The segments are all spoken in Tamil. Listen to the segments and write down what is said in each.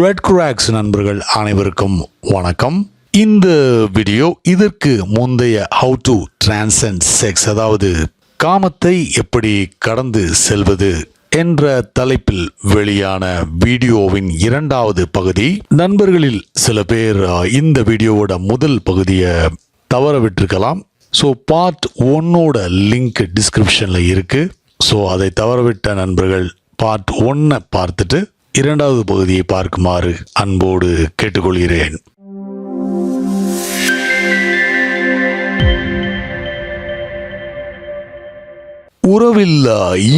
ரெட் கிராக்ஸ் நண்பர்கள் அனைவருக்கும் வணக்கம். இந்த வீடியோ இதற்கு முந்தைய ஹவு டு டிரான்சென்ட் செக்ஸ், அதாவது காமத்தை எப்படி கடந்து செல்வது என்ற தலைப்பில் வெளியான வீடியோவின் இரண்டாவது பகுதி. நண்பர்களில் சில பேர் இந்த வீடியோவோட முதல் பகுதியை தவற விட்டிருக்கலாம். ஸோ பார்ட் 1ஓட லிங்க் டிஸ்கிரிப்ஷனில் இருக்கு. ஸோ அதை தவறவிட்ட நண்பர்கள் பார்ட் 1 பார்த்துட்டு இரண்டாவது பகுதியை பார்க்குமாறு அன்போடு கேட்டுக்கொள்கிறேன். உறவில்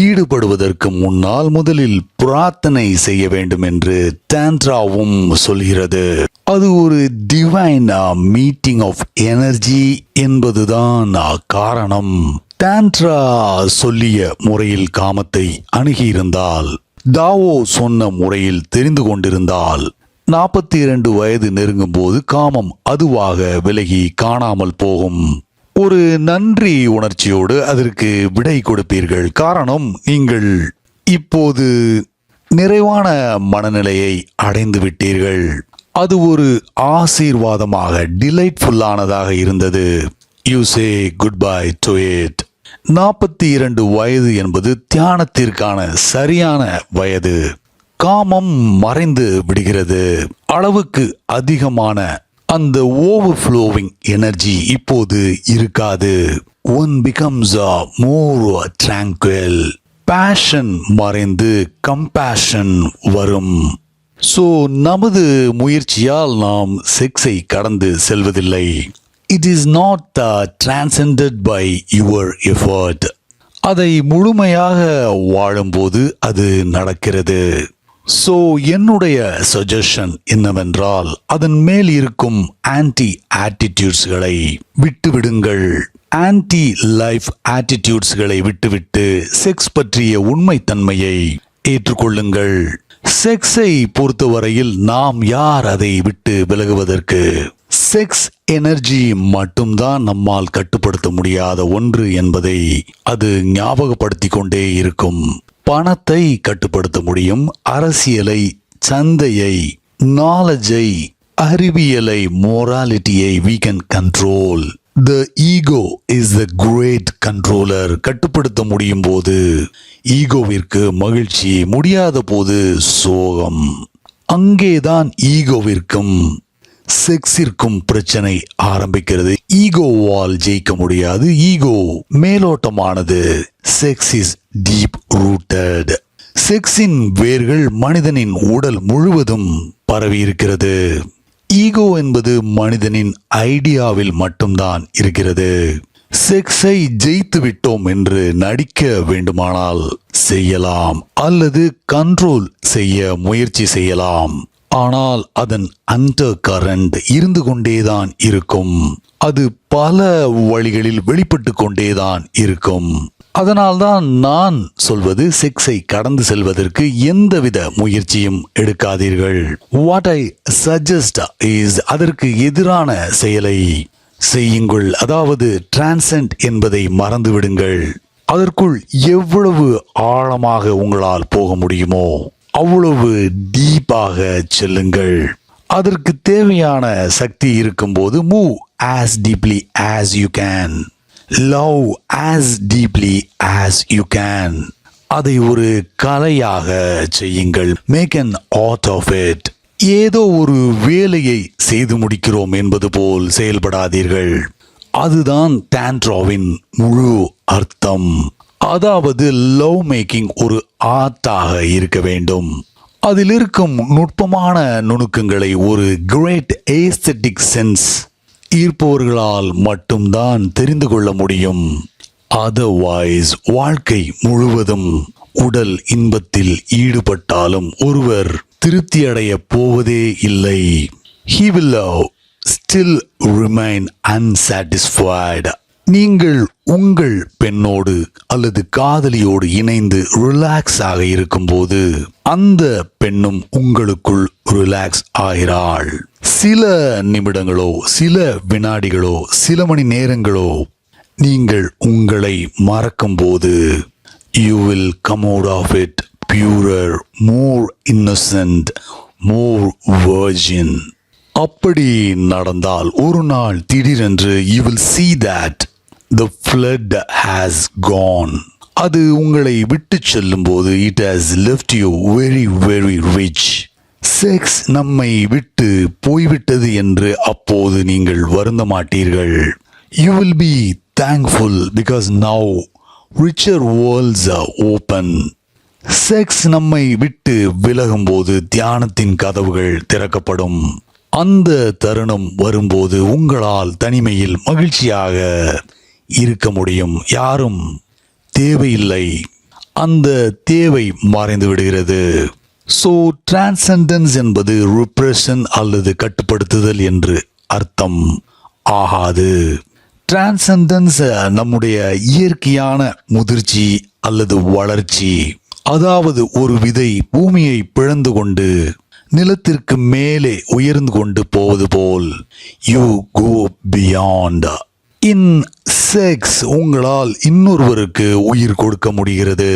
ஈடுபடுவதற்கு முன்னால் முதலில் பிரார்த்தனை செய்ய வேண்டும் என்று டான்ட்ராவும் சொல்கிறது. அது ஒரு டிவைன் மீட்டிங் ஆஃப் எனர்ஜி என்பதுதான் காரணம். டான்ட்ரா சொல்லிய முறையில் காமத்தை அணுகியிருந்தால், தாவோ சொன்ன முறையில் தெரிந்து கொண்டிருந்தால், 42 வயது நெருங்கும் போது காமம் அதுவாக விலகி காணாமல் போகும். ஒரு நன்றி உணர்ச்சியோடு அதற்கு விடை கொடுப்பீர்கள். காரணம், நீங்கள் இப்போது நிறைவான மனநிலையை அடைந்து விட்டீர்கள். அது ஒரு ஆசீர்வாதமாக டிலைட்ஃபுல்லானதாக இருந்தது. You say good bye to it. 42 வயது என்பது தியானத்திற்கான சரியான வயது. காமம் மறைந்து விடுகிறது. அளவுக்கு அதிகமான அந்த ஓவர்ஃப்ளோவிங் எனர்ஜி இப்போது இருக்காது. One becomes more tranquil. Passion மறைந்து கம்பேஷன் வரும். ஸோ நமது முயற்சியால் நாம் செக்ஸை கடந்து செல்வதில்லை. It is not transcended by your effort. அதை முழுமையாக வாழும்போது அது நடக்கிறது. ஸோ என்னுடைய சஜஷன் என்னவென்றால், அதன் மேல் இருக்கும் ஆன்டி ஆட்டிடியூட்ஸ்களை விட்டுவிடுங்கள். ஆன்டி லைஃப் ஆட்டிடியூட்ஸ்களை விட்டுவிட்டு செக்ஸ் பற்றிய உண்மைத்தன்மையை ஏற்றுக்கொள்ளுங்கள். செக்ஸை பொறுத்தவரையில் நாம் யார் அதை விட்டு விலகுவதற்கு? செக்ஸ் எனர்ஜி மட்டும்தான் நம்மால் கட்டுப்படுத்த முடியாத ஒன்று என்பதை அது ஞாபகப்படுத்தி கொண்டே இருக்கும். பணத்தை கட்டுப்படுத்த முடியும், அரசியலை, சந்தையை, நாலேஜை, அறிவியலை, மோராலிட்டியை we can control. The ego is the great controller. கட்டுப்படுத்த முடியும் போது ஈகோவிற்கு மகிழ்ச்சி, முடியாத போது சோகம். அங்கேதான் ஈகோவிற்கும் செக்ஸிற்கும் பிரச்சனை ஆரம்பிக்கிறது. ஈகோவால் ஜெயிக்க முடியாது. ஈகோ மேலோட்டமானது. Sex is deep rooted. செக்ஸின் வேர்கள் மனிதனின் உடல் முழுவதும் பரவி இருக்கிறது. ஈகோ என்பது மனிதனின் ஐடியாவில் மட்டும்தான் இருக்கிறது. செக்ஸை ஜெயித்து விட்டோம் என்று நடிக்க வேண்டுமானால் செய்யலாம், அல்லது கண்ட்ரோல் செய்ய முயற்சி செய்யலாம். ஆனால் அதன் அண்டர் கரண்ட் இருந்து கொண்டேதான் இருக்கும். அது பல வழிகளில் வெளிப்பட்டு கொண்டேதான் இருக்கும். அதனால்தான் நான் சொல்வது, செக்ஸை கடந்து செல்வதற்கு எந்தவித முயற்சியும் எடுக்காதீர்கள். வாட் ஐ சஜஸ்ட் இஸ், அதற்கு எதிரான செயலை செய்யுங்கள். அதாவது டிரான்சென்ட் என்பதை மறந்துவிடுங்கள். அதற்குள் எவ்வளவு ஆழமாக உங்களால் போக முடியுமோ அவ்வளவு டீப்பாக செல்லுங்கள். அதற்கு தேவையான சக்தி இருக்கும்போது move as deeply as you can. Love as deeply as you can. அதை ஒரு கலையாக செய்யுங்கள். Make an art of it. ஏதோ ஒரு வேலையை செய்து முடிக்கிறோம் என்பது போல் செயல்படாதீர்கள். அதுதான் டான்ட்ராவின் முழு அர்த்தம். அதாவது லவ் மேக்கிங் ஒரு ஆர்ட்டாக இருக்க வேண்டும். அதில் இருக்கும் நுட்பமான நுணுக்கங்களை ஒரு கிரேட் ஏஸ்தெட்டிக் சென்ஸ் ஈர்ப்பவர்களால் மட்டும்தான் தெரிந்து கொள்ள முடியும். அதர்வைஸ் வாழ்க்கை முழுவதும் உடல் இன்பத்தில் ஈடுபட்டாலும் ஒருவர் திருப்தியடைய போவதே இல்லை. He will still remain unsatisfied. நீங்கள் உங்கள் பெண்ணோடு அல்லது காதலியோடு இணைந்து ரிலாக்ஸ் ஆக இருக்கும்போது அந்த பெண்ணும் உங்களுக்குள் ரிலாக்ஸ் ஆகிறாள். சில நிமிடங்களோ, சில வினாடிகளோ, சில மணி நேரங்களோ நீங்கள் உங்களை மறக்கும் போது you will come out of it purer, more innocent, more virgin. அப்படி நடந்தால் ஒரு நாள் திடீரென்று you will see that the flood has gone. அது உங்களை விட்டு செல்லும் போது it has left you very very rich. Sex நம்மை விட்டு போய்விட்டது என்று அப்போது நீங்கள் வருந்த மாட்டீர்கள். You will be thankful because now richer worlds are open. Sex நம்மை விட்டு விலகும் போது தியானத்தின் கதவுகள் திறக்கப்படும். அந்த தருணம் வரும்போது உங்களால் தனிமையில் மகிழ்ச்சியாக இருக்க முடியும். யாரும் தேவையில்லை. அந்த தேவை மறைந்து விடுகிறது. ஸோ டிரான்செண்டன்ஸ் என்பது ரிப்ரெஷன் அல்லது கட்டுப்படுத்துதல் என்று அர்த்தம் ஆகாது. டிரான்செண்டன்ஸ் நம்முடைய இயற்கையான முதிர்ச்சி அல்லது வளர்ச்சி. அதாவது ஒரு விதை பூமியை பிளந்து கொண்டு நிலத்திற்கு மேலே உயர்ந்து கொண்டு போவது போல் you go beyond. In sex உங்களால் இன்னொருவருக்கு உயிர் கொடுக்க முடிகிறது.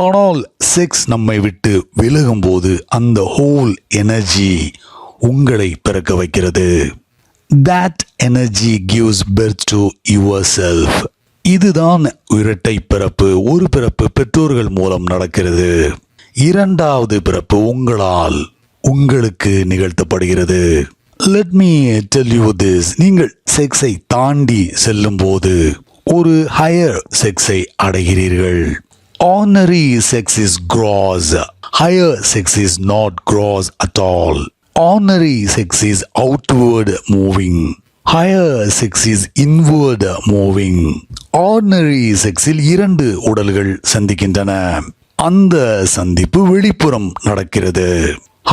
ஆனால் செக்ஸ் நம்மை விட்டு விலகும் போது அந்த ஹோல் எனர்ஜி உங்களை பிறக்க வைக்கிறது. That energy gives birth to yourself. இதுதான் இரட்டை பிறப்பு. ஒரு பிறப்பு பெற்றோர்கள் மூலம் நடக்கிறது. இரண்டாவது பிறப்பு உங்களால் உங்களுக்கு நிகழ்த்தப்படுகிறது. Let me tell you this. நீங்கள் செக்ஸை தாண்டி செல்லும் போது ஒரு ஹையர் செக்ஸை அடைகிறீர்கள். Ordinary sex is gross. Higher sex is not gross at all. Ordinary sex is outward moving. Higher sex is inward moving. Ordinary sexில் இரண்டு உடல்கள் சந்திக்கின்றன. அந்த சந்திப்பு வெளிப்புறம் நடக்கிறது.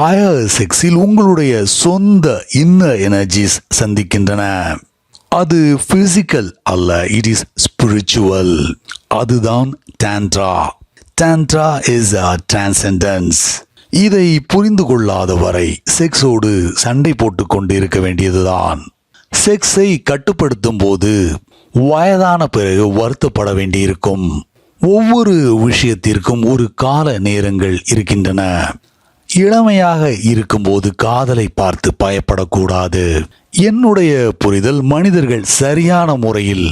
ஹையர் செக்ஸில் உங்களுடைய சொந்த இன்னர் எனர்ஜிஸ் சந்திக்கின்றன. அது பிசிக்கல் அல்ல, இட் இஸ் ஸ்பிரிச்சுவல். அதுதான் டான்ட்ரா. டான்ட்ரா இஸ் அ டிரான்செண்டன்ஸ். இதை புரிந்து கொள்ளாத வரை செக்ஸோடு சண்டை போட்டு கொண்டு இருக்க வேண்டியதுதான். செக்ஸை கட்டுப்படுத்தும் போது வயதான பிறகு வருத்தப்பட வேண்டியிருக்கும். ஒவ்வொரு விஷயத்திற்கும் ஒரு கால நேரங்கள் இருக்கின்றன. இளமையாக இருக்கும்போது காதலை பார்த்து பயப்படக்கூடாது. என்னுடைய புரிதல், மனிதர்கள் சரியான முறையில்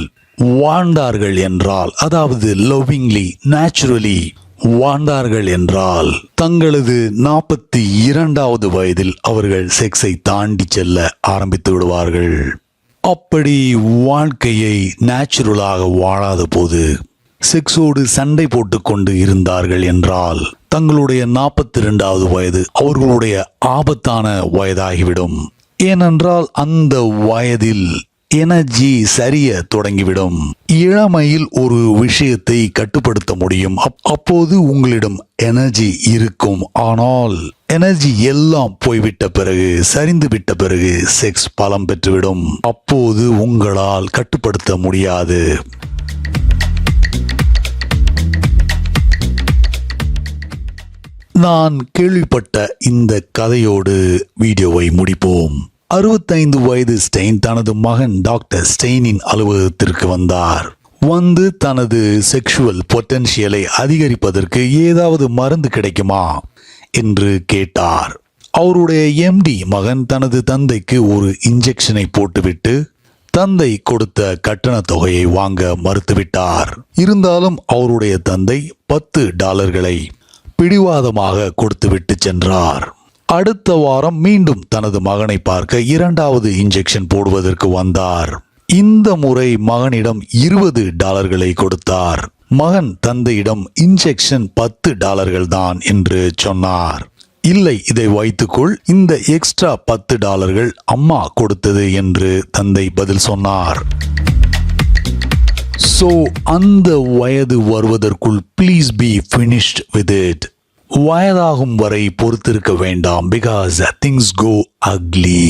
வாழ்ந்தார்கள் என்றால், அதாவது லவ்விங்லி நேச்சுரலி வாழ்ந்தார்கள் என்றால், தங்களது 42வது வயதில் அவர்கள் செக்ஸை தாண்டி செல்ல ஆரம்பித்து விடுவார்கள். அப்படி வாழ்க்கையை நேச்சுரலாக வாழாத போது செக்ஸோடு சண்டை போட்டு கொண்டு இருந்தார்கள் என்றால் தங்களுடைய 42வது வயது அவர்களுடைய ஆபத்தான வயதாகிவிடும். ஏனென்றால் அந்த வயதில் எனர்ஜி சரிய தொடங்கிவிடும். இளமையில் ஒரு விஷயத்தை கட்டுப்படுத்த முடியும். அப்போது உங்களிடம் எனர்ஜி இருக்கும். ஆனால் எனர்ஜி எல்லாம் போய்விட்ட பிறகு, சரிந்து விட்ட பிறகு செக்ஸ் பலம் பெற்றுவிடும். அப்போது உங்களால் கட்டுப்படுத்த முடியாது. நான் கேள்விப்பட்ட இந்த கதையோடு வீடியோவை முடிப்போம். 65 வயது ஸ்டெயின் தனது மகன் டாக்டர் ஸ்டெயினின் அலுவலகத்திற்கு வந்தார். வந்து தனது செக்ஷுவல் பொட்டன்ஷியலை அதிகரிப்பதற்கு ஏதாவது மருந்து கிடைக்குமா என்று கேட்டார். அவருடைய எம்டி மகன் தனது தந்தைக்கு ஒரு இன்ஜெக்ஷனை போட்டுவிட்டு தந்தை கொடுத்த கட்டண தொகையை வாங்க மறுத்துவிட்டார். இருந்தாலும் அவருடைய தந்தை $10 பிடிவாதமாக கொடுத்துவிட்டு சென்றார். அடுத்த வாரம் மீண்டும் தனது மகனை பார்க்க 2வது இன்ஜெக்ஷன் போடுவதற்கு வந்தார். இந்த முறை மகனிடம் $20 கொடுத்தார். மகன் தந்தையிடம் இன்ஜெக்ஷன் $10 தான் என்று சொன்னார். இல்லை, இதை வைத்துக்கொள், இந்த எக்ஸ்ட்ரா $10 அம்மா கொடுத்தது என்று தந்தை பதில் சொன்னார். So அந்த வயது வருவதற்குள் please be finished with it. வயதாகும் வரை பொறுத்திருக்க வேண்டாம். because things go ugly.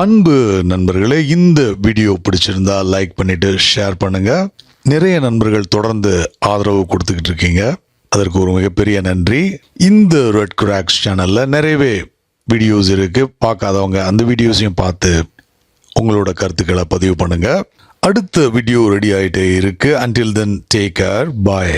அன்பு நண்பர்களே, இந்த வீடியோ பிடிச்சிருந்தா லைக் பண்ணிட்டு ஷேர் பண்ணுங்க. நிறைய நண்பர்கள் தொடர்ந்து ஆதரவு கொடுத்துக்கிட்டு இருக்கீங்க. அதற்கு ஒரு மிகப்பெரிய நன்றி. இந்த ரெட் கிராக்ஸ் சேனல்ல நிறையவே வீடியோஸ் இருக்கு. பார்க்காதவங்க அந்த வீடியோஸையும் பார்த்து உங்களோட கருத்துக்களை பதிவு பண்ணுங்க. அடுத்த வீடியோ ரெடி ஆயிட்டே இருக்கு. until then take care, bye.